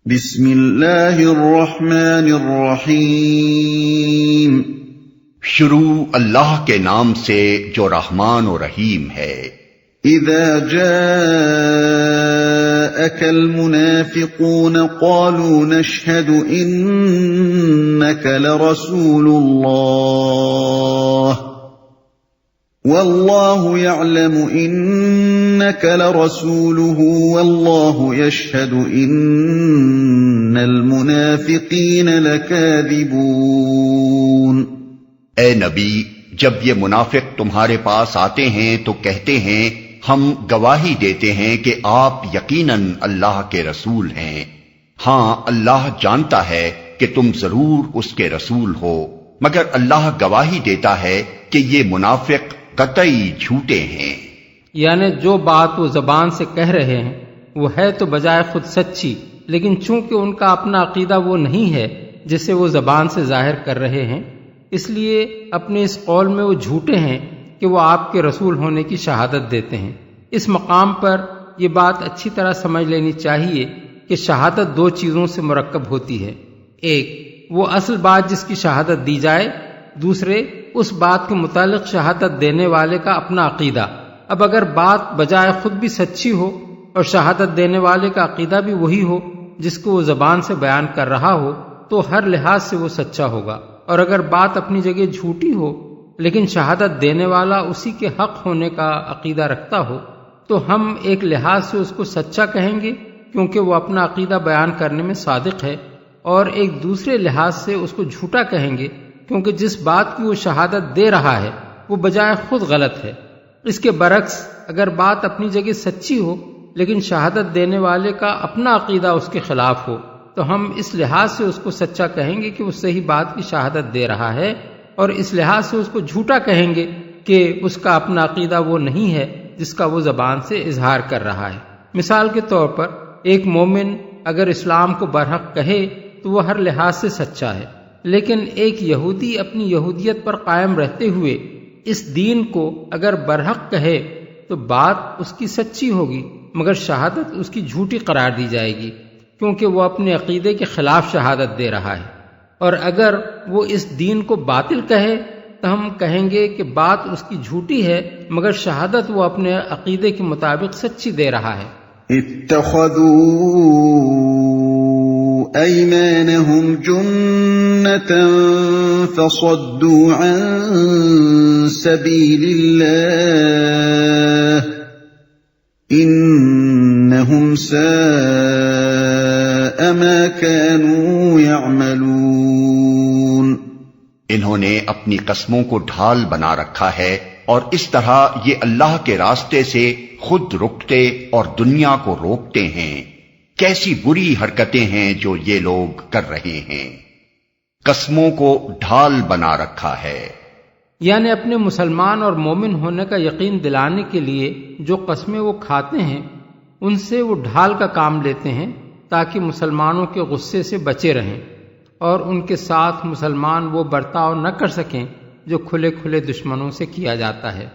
بسم اللہ الرحمن الرحیم۔ شروع اللہ کے نام سے جو رحمان و رحیم ہے۔ اذا جاءك المنافقون قالوا نشهد انك لرسول الله والله يعلم انك لرسوله والله يشهد ان المنافقين لكاذبون۔ اے نبی، جب یہ منافق تمہارے پاس آتے ہیں تو کہتے ہیں ہم گواہی دیتے ہیں کہ آپ یقیناً اللہ کے رسول ہیں۔ ہاں، اللہ جانتا ہے کہ تم ضرور اس کے رسول ہو، مگر اللہ گواہی دیتا ہے کہ یہ منافق قطعی جھوٹے ہیں۔ یعنی جو بات وہ زبان سے کہہ رہے ہیں وہ ہے تو بجائے خود سچی، لیکن چونکہ ان کا اپنا عقیدہ وہ نہیں ہے جسے وہ زبان سے ظاہر کر رہے ہیں، اس لیے اپنے اس قول میں وہ جھوٹے ہیں کہ وہ آپ کے رسول ہونے کی شہادت دیتے ہیں۔ اس مقام پر یہ بات اچھی طرح سمجھ لینی چاہیے کہ شہادت دو چیزوں سے مرکب ہوتی ہے، ایک وہ اصل بات جس کی شہادت دی جائے، دوسرے اس بات کے متعلق شہادت دینے والے کا اپنا عقیدہ۔ اب اگر بات بجائے خود بھی سچی ہو اور شہادت دینے والے کا عقیدہ بھی وہی ہو جس کو وہ زبان سے بیان کر رہا ہو تو ہر لحاظ سے وہ سچا ہوگا، اور اگر بات اپنی جگہ جھوٹی ہو لیکن شہادت دینے والا اسی کے حق ہونے کا عقیدہ رکھتا ہو تو ہم ایک لحاظ سے اس کو سچا کہیں گے کیونکہ وہ اپنا عقیدہ بیان کرنے میں صادق ہے، اور ایک دوسرے لحاظ سے اس کو جھوٹا کہیں گے کیونکہ جس بات کی وہ شہادت دے رہا ہے وہ بجائے خود غلط ہے۔ اس کے برعکس اگر بات اپنی جگہ سچی ہو لیکن شہادت دینے والے کا اپنا عقیدہ اس کے خلاف ہو تو ہم اس لحاظ سے اس کو سچا کہیں گے کہ وہ صحیح بات کی شہادت دے رہا ہے، اور اس لحاظ سے اس کو جھوٹا کہیں گے کہ اس کا اپنا عقیدہ وہ نہیں ہے جس کا وہ زبان سے اظہار کر رہا ہے۔ مثال کے طور پر ایک مومن اگر اسلام کو برحق کہے تو وہ ہر لحاظ سے سچا ہے، لیکن ایک یہودی اپنی یہودیت پر قائم رہتے ہوئے اس دین کو اگر برحق کہے تو بات اس کی سچی ہوگی مگر شہادت اس کی جھوٹی قرار دی جائے گی کیونکہ وہ اپنے عقیدے کے خلاف شہادت دے رہا ہے، اور اگر وہ اس دین کو باطل کہے تو ہم کہیں گے کہ بات اس کی جھوٹی ہے مگر شہادت وہ اپنے عقیدے کے مطابق سچی دے رہا ہے۔ اتخذوا ایمانہم جنة فصدوا عن سبیل اللہ انہم ساء ما كانوا يعملون۔ انہوں نے اپنی قسموں کو ڈھال بنا رکھا ہے اور اس طرح یہ اللہ کے راستے سے خود رکتے اور دنیا کو روکتے ہیں۔ کیسی بری حرکتیں ہیں جو یہ لوگ کر رہے ہیں، قسموں کو ڈھال بنا رکھا ہے۔ یعنی اپنے مسلمان اور مومن ہونے کا یقین دلانے کے لیے جو قسمیں وہ کھاتے ہیں ان سے وہ ڈھال کا کام لیتے ہیں تاکہ مسلمانوں کے غصے سے بچے رہیں اور ان کے ساتھ مسلمان وہ برتاؤ نہ کر سکیں جو کھلے کھلے دشمنوں سے کیا جاتا ہے۔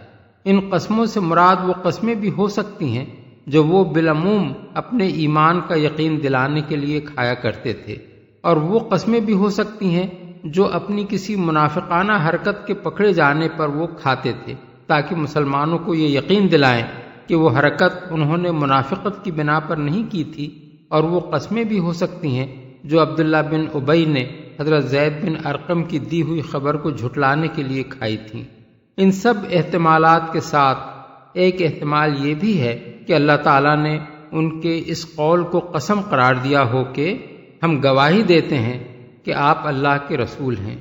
ان قسموں سے مراد وہ قسمیں بھی ہو سکتی ہیں جو وہ بالعموم اپنے ایمان کا یقین دلانے کے لیے کھایا کرتے تھے، اور وہ قسمیں بھی ہو سکتی ہیں جو اپنی کسی منافقانہ حرکت کے پکڑے جانے پر وہ کھاتے تھے تاکہ مسلمانوں کو یہ یقین دلائیں کہ وہ حرکت انہوں نے منافقت کی بنا پر نہیں کی تھی، اور وہ قسمیں بھی ہو سکتی ہیں جو عبداللہ بن ابی نے حضرت زید بن ارقم کی دی ہوئی خبر کو جھٹلانے کے لیے کھائی تھیں۔ ان سب احتمالات کے ساتھ ایک احتمال یہ بھی ہے کہ اللہ تعالیٰ نے ان کے اس قول کو قسم قرار دیا ہو کہ ہم گواہی دیتے ہیں کہ آپ اللہ کے رسول ہیں۔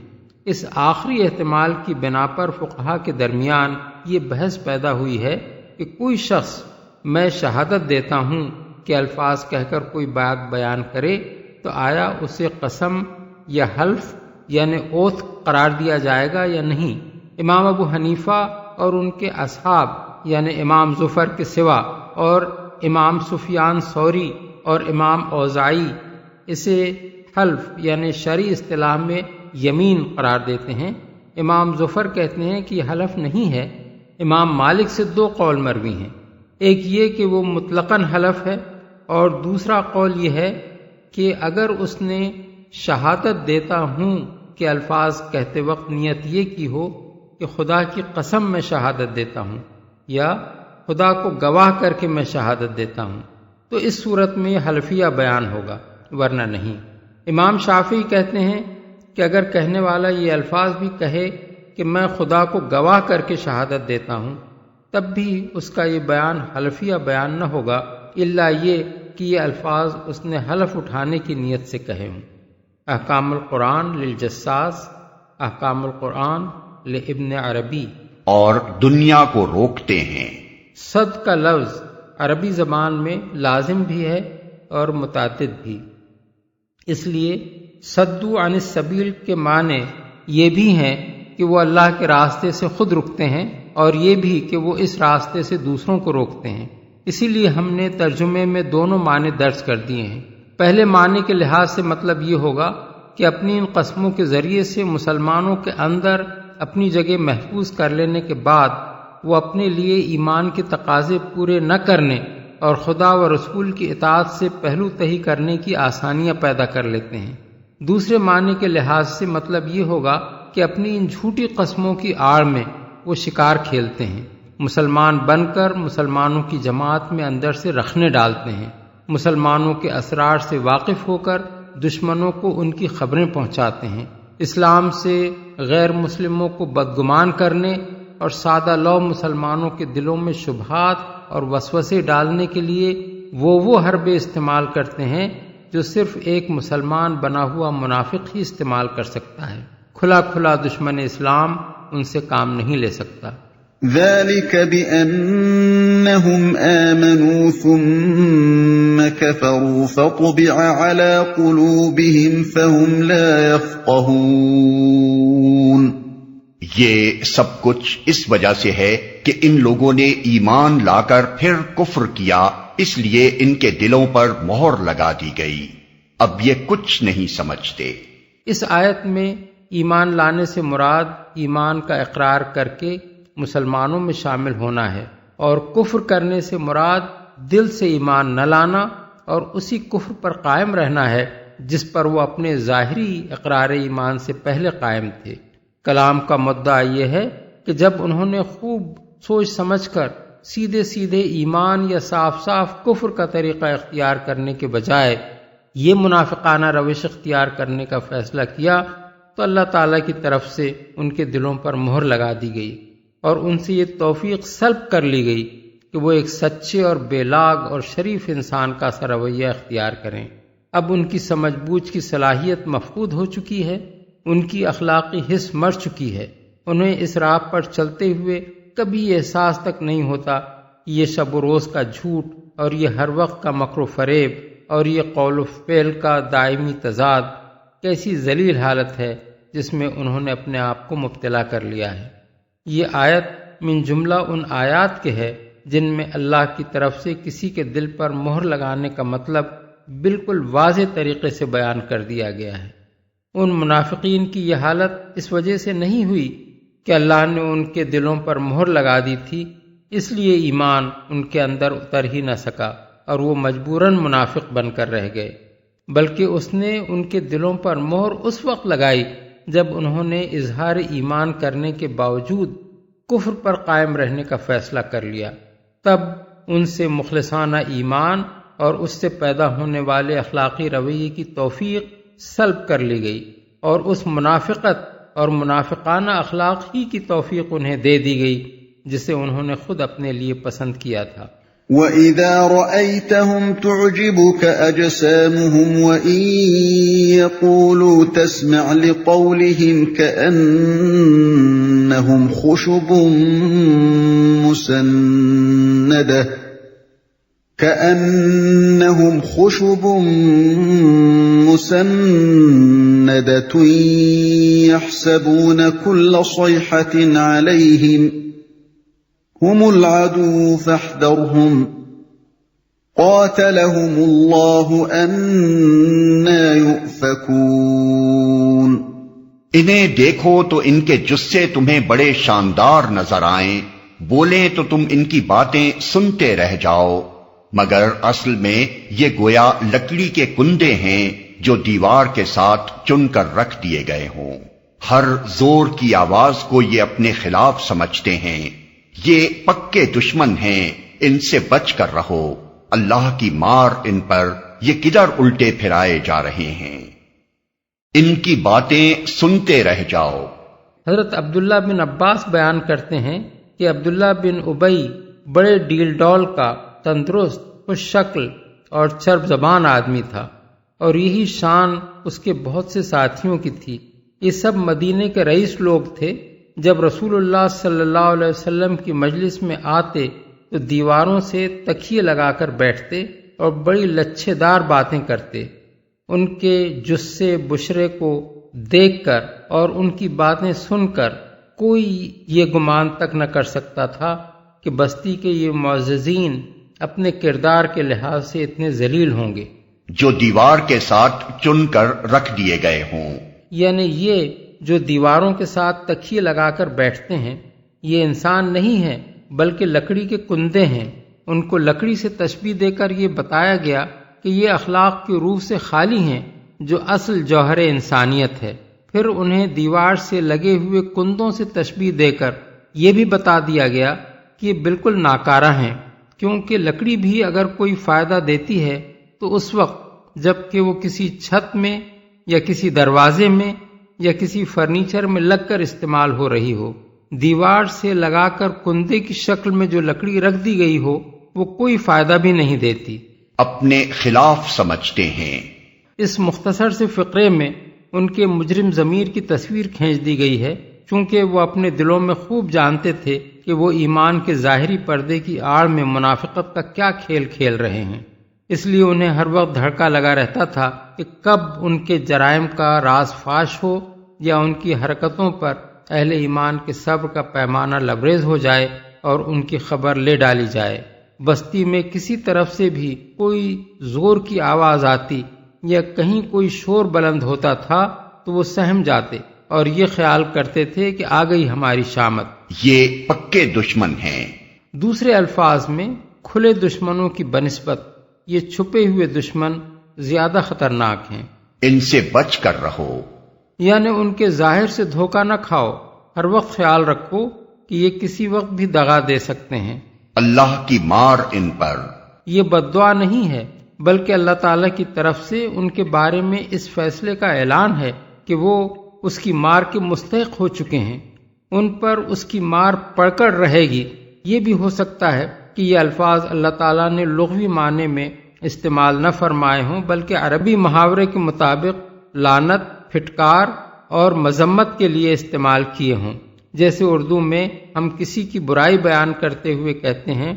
اس آخری احتمال کی بنا پر فقہا کے درمیان یہ بحث پیدا ہوئی ہے کہ کوئی شخص میں شہادت دیتا ہوں کہ الفاظ کہہ کر کوئی بات بیان کرے تو آیا اسے قسم یا حلف یعنی اوتھ قرار دیا جائے گا یا نہیں۔ امام ابو حنیفہ اور ان کے اصحاب یعنی امام ظفر کے سوا اور امام سفیان ثوری اور امام اوزاعی اسے حلف یعنی شرعی اصطلاح میں یمین قرار دیتے ہیں۔ امام ظفر کہتے ہیں کہ یہ حلف نہیں ہے۔ امام مالک سے دو قول مروی ہیں، ایک یہ کہ وہ مطلقاً حلف ہے، اور دوسرا قول یہ ہے کہ اگر اس نے شہادت دیتا ہوں کے الفاظ کہتے وقت نیت یہ کی ہو کہ خدا کی قسم میں شہادت دیتا ہوں یا خدا کو گواہ کر کے میں شہادت دیتا ہوں، تو اس صورت میں یہ حلفیہ بیان ہوگا، ورنہ نہیں۔ امام شافعی کہتے ہیں کہ اگر کہنے والا یہ الفاظ بھی کہے کہ میں خدا کو گواہ کر کے شہادت دیتا ہوں، تب بھی اس کا یہ بیان حلفیہ بیان نہ ہوگا، الا یہ کہ یہ الفاظ اس نے حلف اٹھانے کی نیت سے کہے ہوں۔ احکام القرآن للجساس، احکام القرآن لابن عربی۔ اور دنیا کو روکتے ہیں۔ صد کا لفظ عربی زبان میں لازم بھی ہے اور متعدد بھی، اس لیے صدو عن السبیل کے معنی یہ بھی ہیں کہ وہ اللہ کے راستے سے خود رکتے ہیں اور یہ بھی کہ وہ اس راستے سے دوسروں کو روکتے ہیں۔ اسی لیے ہم نے ترجمے میں دونوں معنی درج کر دیے ہیں۔ پہلے معنی کے لحاظ سے مطلب یہ ہوگا کہ اپنی ان قسموں کے ذریعے سے مسلمانوں کے اندر اپنی جگہ محفوظ کر لینے کے بعد وہ اپنے لیے ایمان کے تقاضے پورے نہ کرنے اور خدا و رسول کی اطاعت سے پہلو تہی کرنے کی آسانیاں پیدا کر لیتے ہیں۔ دوسرے معنی کے لحاظ سے مطلب یہ ہوگا کہ اپنی ان جھوٹی قسموں کی آڑ میں وہ شکار کھیلتے ہیں، مسلمان بن کر مسلمانوں کی جماعت میں اندر سے رکھنے ڈالتے ہیں، مسلمانوں کے اسرار سے واقف ہو کر دشمنوں کو ان کی خبریں پہنچاتے ہیں، اسلام سے غیر مسلموں کو بدگمان کرنے اور سادہ لو مسلمانوں کے دلوں میں شبہات اور وسوسے ڈالنے کے لیے وہ حربے استعمال کرتے ہیں جو صرف ایک مسلمان بنا ہوا منافق ہی استعمال کر سکتا ہے۔ کھلا کھلا دشمن اسلام ان سے کام نہیں لے سکتا۔ ذلك بأنهم آمنوا ثم كفروا فطبع على قلوبهم فهم لا يفقهون۔ یہ سب کچھ اس وجہ سے ہے کہ ان لوگوں نے ایمان لا کر پھر کفر کیا، اس لیے ان کے دلوں پر مہر لگا دی گئی، اب یہ کچھ نہیں سمجھتے۔ اس آیت میں ایمان لانے سے مراد ایمان کا اقرار کر کے مسلمانوں میں شامل ہونا ہے، اور کفر کرنے سے مراد دل سے ایمان نہ لانا اور اسی کفر پر قائم رہنا ہے جس پر وہ اپنے ظاہری اقرار ایمان سے پہلے قائم تھے۔ کلام کا مدعا یہ ہے کہ جب انہوں نے خوب سوچ سمجھ کر سیدھے سیدھے ایمان یا صاف صاف کفر کا طریقہ اختیار کرنے کے بجائے یہ منافقانہ روش اختیار کرنے کا فیصلہ کیا تو اللہ تعالیٰ کی طرف سے ان کے دلوں پر مہر لگا دی گئی اور ان سے یہ توفیق سلب کر لی گئی کہ وہ ایک سچے اور بے لاگ اور شریف انسان کا سا رویہ اختیار کریں۔ اب ان کی سمجھ بوجھ کی صلاحیت مفقود ہو چکی ہے، ان کی اخلاقی حس مر چکی ہے، انہیں اس راہ پر چلتے ہوئے کبھی احساس تک نہیں ہوتا کہ یہ شب و روز کا جھوٹ اور یہ ہر وقت کا مکر و فریب اور یہ قول و فعل کا دائمی تضاد کیسی ذلیل حالت ہے جس میں انہوں نے اپنے آپ کو مبتلا کر لیا ہے۔ یہ آیت من جملہ ان آیات کے ہے جن میں اللہ کی طرف سے کسی کے دل پر مہر لگانے کا مطلب بالکل واضح طریقے سے بیان کر دیا گیا ہے۔ ان منافقین کی یہ حالت اس وجہ سے نہیں ہوئی کہ اللہ نے ان کے دلوں پر مہر لگا دی تھی، اس لیے ایمان ان کے اندر اتر ہی نہ سکا اور وہ مجبوراً منافق بن کر رہ گئے، بلکہ اس نے ان کے دلوں پر مہر اس وقت لگائی جب انہوں نے اظہار ایمان کرنے کے باوجود کفر پر قائم رہنے کا فیصلہ کر لیا، تب ان سے مخلصانہ ایمان اور اس سے پیدا ہونے والے اخلاقی رویے کی توفیق سلب کر لی گئی اور اس منافقت اور منافقانہ اخلاق ہی کی توفیق انہیں دے دی گئی جسے انہوں نے خود اپنے لیے پسند کیا تھا۔ وَإِذَا رَأَيْتَهُمْ تُعْجِبُكَ أَجْسَامُهُمْ وَإِن يَقُولُوا تَسْمَعْ لِقَوْلِهِمْ كَأَنَّهُمْ خُشُبٌ مُّسَنَّدَةٌ يَحْسَبُونَ كُلَّ صَيْحَةٍ عَلَيْهِمْ هُمُ الْعَدُوُّ فَاحْذَرْهُمْ قَاتَلَهُمُ اللَّهُ أَنَّىٰ يُؤْفَكُونَ۔ انہیں دیکھو تو ان کے جثے تمہیں بڑے شاندار نظر آئیں، بولیں تو تم ان کی باتیں سنتے رہ جاؤ، مگر اصل میں یہ گویا لکڑی کے کندے ہیں جو دیوار کے ساتھ چن کر رکھ دیے گئے ہوں۔ ہر زور کی آواز کو یہ اپنے خلاف سمجھتے ہیں، یہ پکے دشمن ہیں، ان سے بچ کر رہو، اللہ کی مار ان پر، یہ کدھر الٹے پھرائے جا رہے ہیں، ان کی باتیں سنتے رہ جاؤ۔ حضرت عبداللہ بن عباس بیان کرتے ہیں کہ عبداللہ بن ابی بڑے ڈیل ڈول کا تندرست، خوش شکل اور چرب زبان آدمی تھا، اور یہی شان اس کے بہت سے ساتھیوں کی تھی۔ یہ سب مدینے کے رئیس لوگ تھے۔ جب رسول اللہ صلی اللہ علیہ وسلم کی مجلس میں آتے تو دیواروں سے تکیے لگا کر بیٹھتے اور بڑی لچھے دار باتیں کرتے۔ ان کے جسے بشرے کو دیکھ کر اور ان کی باتیں سن کر کوئی یہ گمان تک نہ کر سکتا تھا کہ بستی کے یہ معززین اپنے کردار کے لحاظ سے اتنے ذلیل ہوں گے، جو دیوار کے ساتھ چن کر رکھ دیے گئے ہوں۔ یعنی یہ جو دیواروں کے ساتھ تکیے لگا کر بیٹھتے ہیں یہ انسان نہیں ہیں بلکہ لکڑی کے کندے ہیں۔ ان کو لکڑی سے تشبیہ دے کر یہ بتایا گیا کہ یہ اخلاق کی روح سے خالی ہیں جو اصل جوہر انسانیت ہے۔ پھر انہیں دیوار سے لگے ہوئے کندوں سے تشبیہ دے کر یہ بھی بتا دیا گیا کہ یہ بالکل ناکارہ ہیں، کیونکہ لکڑی بھی اگر کوئی فائدہ دیتی ہے تو اس وقت جب کہ وہ کسی چھت میں یا کسی دروازے میں یا کسی فرنیچر میں لگ کر استعمال ہو رہی ہو۔ دیوار سے لگا کر کندے کی شکل میں جو لکڑی رکھ دی گئی ہو وہ کوئی فائدہ بھی نہیں دیتی، اپنے خلاف سمجھتے ہیں۔ اس مختصر سے فقرے میں ان کے مجرم ضمیر کی تصویر کھینچ دی گئی ہے، چونکہ وہ اپنے دلوں میں خوب جانتے تھے کہ وہ ایمان کے ظاہری پردے کی آڑ میں منافقت کا کیا کھیل کھیل رہے ہیں۔ اس لیے انہیں ہر وقت دھڑکا لگا رہتا تھا کہ کب ان کے جرائم کا راز فاش ہو یا ان کی حرکتوں پر اہل ایمان کے صبر کا پیمانہ لبریز ہو جائے اور ان کی خبر لے ڈالی جائے۔ بستی میں کسی طرف سے بھی کوئی زور کی آواز آتی یا کہیں کوئی شور بلند ہوتا تھا تو وہ سہم جاتے اور یہ خیال کرتے تھے کہ آ گئی ہماری شامت۔ یہ پکے دشمن ہیں۔ دوسرے الفاظ میں کھلے دشمنوں کی بنسبت یہ چھپے ہوئے دشمن زیادہ خطرناک ہیں۔ ان سے بچ کر رہو، یعنی ان کے ظاہر سے دھوکہ نہ کھاؤ، ہر وقت خیال رکھو کہ یہ کسی وقت بھی دغا دے سکتے ہیں۔ اللہ کی مار ان پر، یہ بد دعا نہیں ہے بلکہ اللہ تعالیٰ کی طرف سے ان کے بارے میں اس فیصلے کا اعلان ہے کہ وہ اس کی مار کے مستحق ہو چکے ہیں، ان پر اس کی مار پڑ کر رہے گی۔ یہ بھی ہو سکتا ہے کہ یہ الفاظ اللہ تعالیٰ نے لغوی معنی میں استعمال نہ فرمائے ہوں بلکہ عربی محاورے کے مطابق لعنت، پھٹکار اور مذمت کے لیے استعمال کیے ہوں۔ جیسے اردو میں ہم کسی کی برائی بیان کرتے ہوئے کہتے ہیں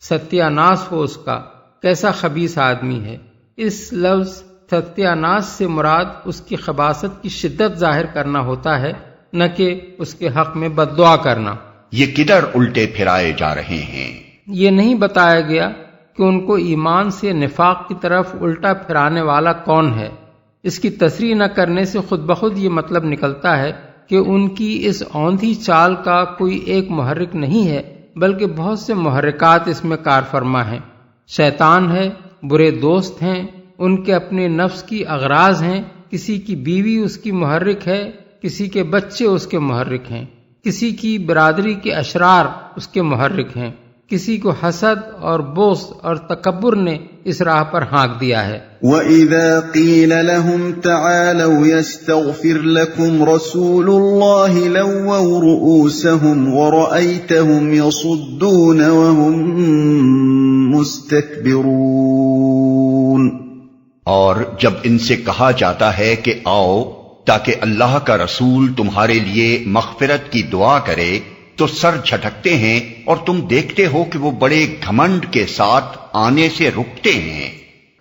ستیہ ناس ہو اس کا، کیسا خبیث آدمی ہے۔ اس لفظ ستیہ ناس سے مراد اس کی خباثت کی شدت ظاہر کرنا ہوتا ہے، نہ کہ اس کے حق میں بد دعا کرنا۔ یہ کدھر الٹے پھرائے جا رہے ہیں۔ یہ نہیں بتایا گیا کہ ان کو ایمان سے نفاق کی طرف الٹا پھرانے والا کون ہے۔ اس کی تصریح نہ کرنے سے خود بخود یہ مطلب نکلتا ہے کہ ان کی اس اوندھی چال کا کوئی ایک محرک نہیں ہے بلکہ بہت سے محرکات اس میں کار فرما ہیں۔ شیطان ہے، برے دوست ہیں، ان کے اپنے نفس کی اغراض ہیں، کسی کی بیوی اس کی محرک ہے، کسی کے بچے اس کے محرک ہیں، کسی کی برادری کے اشرار اس کے محرک ہیں، کسی کو حسد اور بغض اور تکبر نے اس راہ پر ہانک دیا ہے۔ وَإِذَا قِيلَ لَهُمْ تَعَالَوْا يَسْتَغْفِرْ لَكُمْ رَسُولُ اللَّهِ لَوَّوْا رُؤُوسَهُمْ وَرَأَيْتَهُمْ يَصُدُّونَ وَهُمْ مُسْتَكْبِرُونَ۔ اور جب ان سے کہا جاتا ہے کہ آؤ تاکہ اللہ کا رسول تمہارے لیے مغفرت کی دعا کرے تو سر جھٹکتے ہیں اور تم دیکھتے ہو کہ وہ بڑے گھمنڈ کے ساتھ آنے سے رکتے ہیں۔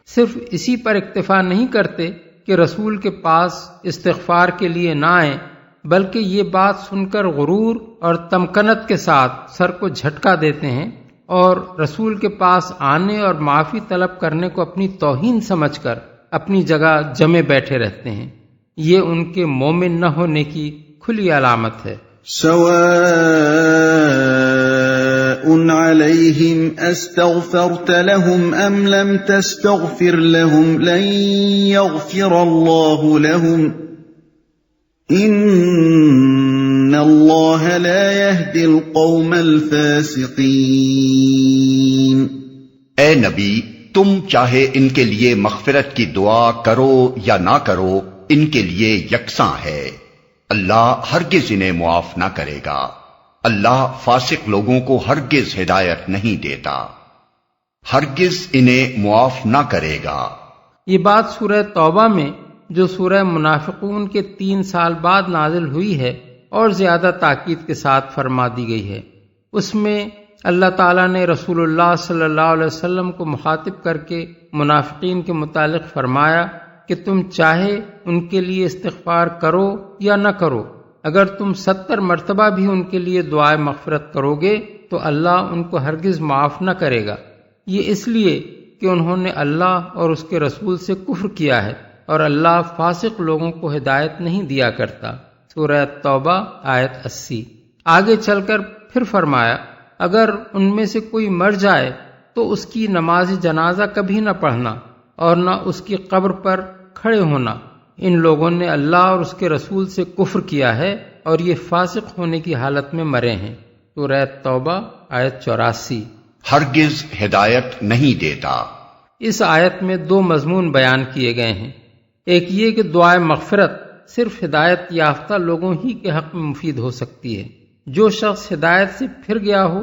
صرف اسی پر اکتفا نہیں کرتے کہ رسول کے پاس استغفار کے لیے نہ آئیں بلکہ یہ بات سن کر غرور اور تمکنت کے ساتھ سر کو جھٹکا دیتے ہیں اور رسول کے پاس آنے اور معافی طلب کرنے کو اپنی توہین سمجھ کر اپنی جگہ جمے بیٹھے رہتے ہیں۔ یہ ان کے مومن نہ ہونے کی کھلی علامت ہے۔ سواء عليهم أستغفرت لهم أم لم تستغفر لهم لن يغفر الله لهم إن الله لا يهدي القوم الفاسقين۔ اے نبی، تم چاہے ان کے لیے مغفرت کی دعا کرو یا نہ کرو، ان کے لیے یکساں ہے، اللہ ہرگز انہیں معاف نہ کرے گا۔ اللہ فاسق لوگوں کو ہرگز ہدایت نہیں دیتا، ہرگز انہیں معاف نہ کرے گا۔ یہ بات سورہ توبہ میں جو سورہ منافقون کے 3 سال بعد نازل ہوئی ہے اور زیادہ تاکید کے ساتھ فرما دی گئی ہے۔ اس میں اللہ تعالیٰ نے رسول اللہ صلی اللہ علیہ وسلم کو مخاطب کر کے منافقین کے متعلق فرمایا کہ تم چاہے ان کے لیے استغفار کرو یا نہ کرو، اگر تم 70 مرتبہ بھی ان کے لیے دعائے مغفرت کرو گے تو اللہ ان کو ہرگز معاف نہ کرے گا۔ یہ اس لیے کہ انہوں نے اللہ اور اس کے رسول سے کفر کیا ہے، اور اللہ فاسق لوگوں کو ہدایت نہیں دیا کرتا۔ سورہ توبہ آیت 80۔ آگے چل کر پھر فرمایا اگر ان میں سے کوئی مر جائے تو اس کی نماز جنازہ کبھی نہ پڑھنا اور نہ اس کی قبر پر کھڑے ہونا، ان لوگوں نے اللہ اور اس کے رسول سے کفر کیا ہے اور یہ فاسق ہونے کی حالت میں مرے ہیں۔ سورہ توبہ آیت 84۔ ہرگز ہدایت نہیں دیتا۔ اس آیت میں 2 مضمون بیان کیے گئے ہیں۔ ایک یہ کہ دعائے مغفرت صرف ہدایت یافتہ لوگوں ہی کے حق میں مفید ہو سکتی ہے۔ جو شخص ہدایت سے پھر گیا ہو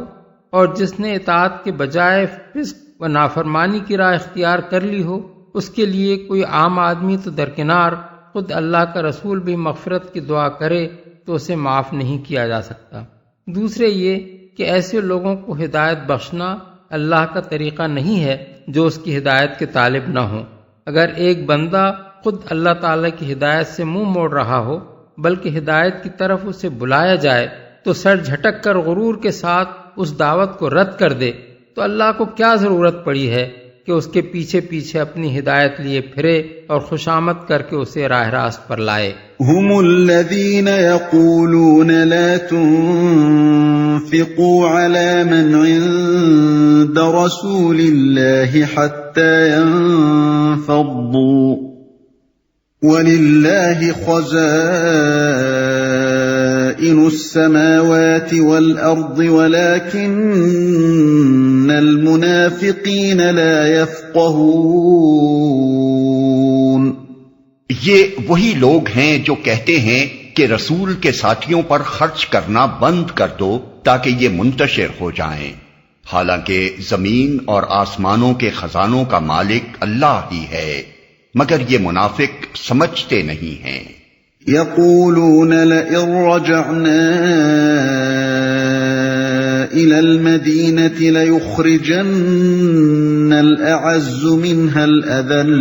اور جس نے اطاعت کے بجائے فسق و نافرمانی کی راہ اختیار کر لی ہو، اس کے لیے کوئی عام آدمی تو درکنار خود اللہ کا رسول بھی مغفرت کی دعا کرے تو اسے معاف نہیں کیا جا سکتا۔ دوسرے یہ کہ ایسے لوگوں کو ہدایت بخشنا اللہ کا طریقہ نہیں ہے جو اس کی ہدایت کے طالب نہ ہوں۔ اگر ایک بندہ خود اللہ تعالیٰ کی ہدایت سے منہ موڑ رہا ہو بلکہ ہدایت کی طرف اسے بلایا جائے تو سر جھٹک کر غرور کے ساتھ اس دعوت کو رد کر دے تو اللہ کو کیا ضرورت پڑی ہے کہ اس کے پیچھے پیچھے اپنی ہدایت لیے پھرے اور خوشامد کر کے اسے راہ راست پر لائے۔ هم الذين يقولون لا تنفقوا على من عند رسول الله حتى ينفضوا ولله خزائن السماوات والأرض ولكن المنافقين لا يفقهون۔ یہ وہی لوگ ہیں جو کہتے ہیں کہ رسول کے ساتھیوں پر خرچ کرنا بند کر دو تاکہ یہ منتشر ہو جائیں، حالانکہ زمین اور آسمانوں کے خزانوں کا مالک اللہ ہی ہے، مگر یہ منافق سمجھتے نہیں ہیں۔ يقولون لئن رجعنا إلى المدينة ليخرجن الأعز منها الأذل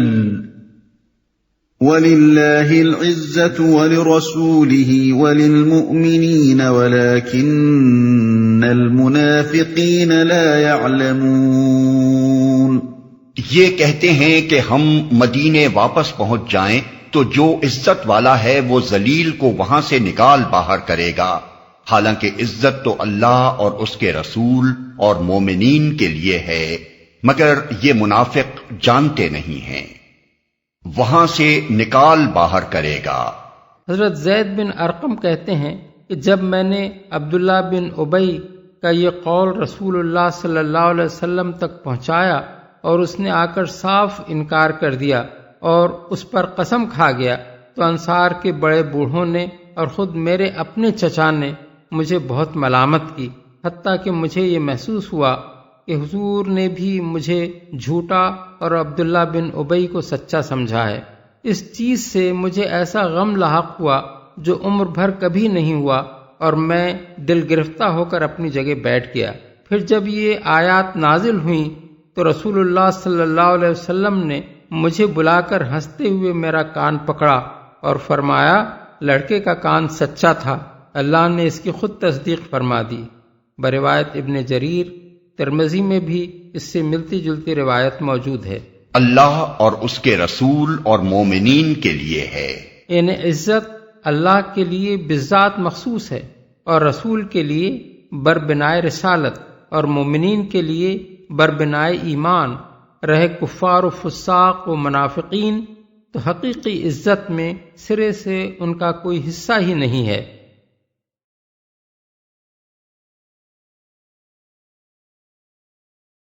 وَلِلَّهِ الْعِزَّةُ وَلِرَسُولِهِ وَلِلْمُؤْمِنِينَ وَلَكِنَّ الْمُنَافِقِينَ لَا يَعْلَمُونَ۔ یہ کہتے ہیں کہ ہم مدینے واپس پہنچ جائیں تو جو عزت والا ہے وہ ذلیل کو وہاں سے نکال باہر کرے گا، حالانکہ عزت تو اللہ اور اس کے رسول اور مومنین کے لیے ہے، مگر یہ منافق جانتے نہیں ہیں۔ وہاں سے نکال باہر کرے گا۔ حضرت زید بن ارقم کہتے ہیں کہ جب میں نے عبداللہ بن ابی کا یہ قول رسول اللہ صلی اللہ علیہ وسلم تک پہنچایا اور اس نے آ کر صاف انکار کر دیا اور اس پر قسم کھا گیا تو انصار کے بڑے بوڑھوں نے اور خود میرے اپنے چچا نے مجھے بہت ملامت کی، حتیٰ کہ مجھے یہ محسوس ہوا کہ حضور نے بھی مجھے جھوٹا اور عبداللہ بن ابی کو سچا سمجھا ہے۔ اس چیز سے مجھے ایسا غم لاحق ہوا جو عمر بھر کبھی نہیں ہوا اور میں دل گرفتہ ہو کر اپنی جگہ بیٹھ گیا۔ پھر جب یہ آیات نازل ہوئیں تو رسول اللہ صلی اللہ علیہ وسلم نے مجھے بلا کر ہنستے ہوئے میرا کان پکڑا اور فرمایا لڑکے کا کان سچا تھا، اللہ نے اس کی خود تصدیق فرما دی۔ بروایت ابن جریر، ترمذی میں بھی اس سے ملتی جلتی روایت موجود ہے۔ اللہ اور اس کے رسول اور مومنین کے لیے ہے، یعنی عزت اللہ کے لیے بذات مخصوص ہے اور رسول کے لیے بربنائے رسالت اور مومنین کے لیے بربنائے ایمان رہے کفار و فساق و منافقین، تو حقیقی عزت میں سرے سے ان کا کوئی حصہ ہی نہیں ہے۔